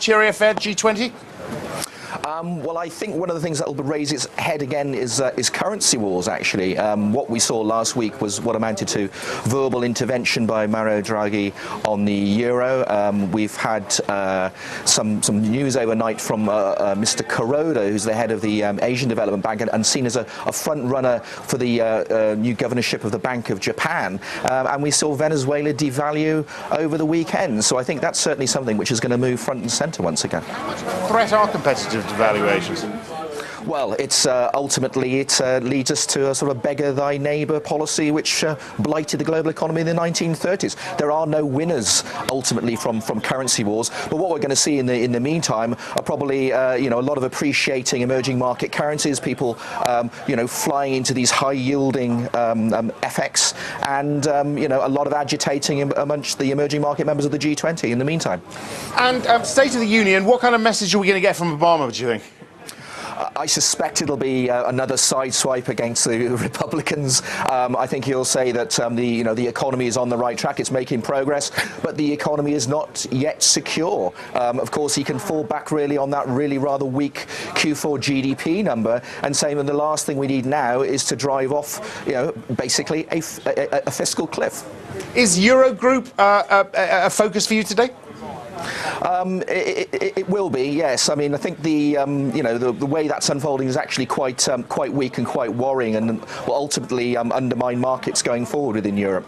cheery affair, G20? Well, I think one of the things that will raise its head again is currency wars, actually. What we saw last week was what amounted to verbal intervention by Mario Draghi on the euro. We've had some news overnight from Mr. Kuroda, who's the head of the Asian Development Bank and seen as a front runner for the new governorship of the Bank of Japan. And we saw Venezuela devalue over the weekend. So I think that's certainly something which is going to move front and centre once again. Threat are competitive devaluations? Well, it's ultimately it leads us to a sort of beggar thy neighbour policy which blighted the global economy in the 1930s. There are no winners ultimately from currency wars, but what we're going to see in the meantime are probably you know, a lot of appreciating emerging market currencies, people you know, flying into these high yielding FX, and you know, a lot of agitating amongst the emerging market members of the G20 in the meantime. And State of the Union, what kind of message are we going to get from Obama, do you think? I suspect it'll be another sideswipe against the Republicans. I think he'll say that the economy is on the right track, it's making progress, but the economy is not yet secure. Of course, he can fall back really on that really rather weak Q4 GDP number and say that the last thing we need now is to drive off, you know, basically a fiscal cliff. Is Eurogroup a focus for you today? It will be, yes. I mean, I think the way that's unfolding is actually quite weak and quite worrying, and will ultimately undermine markets going forward within Europe.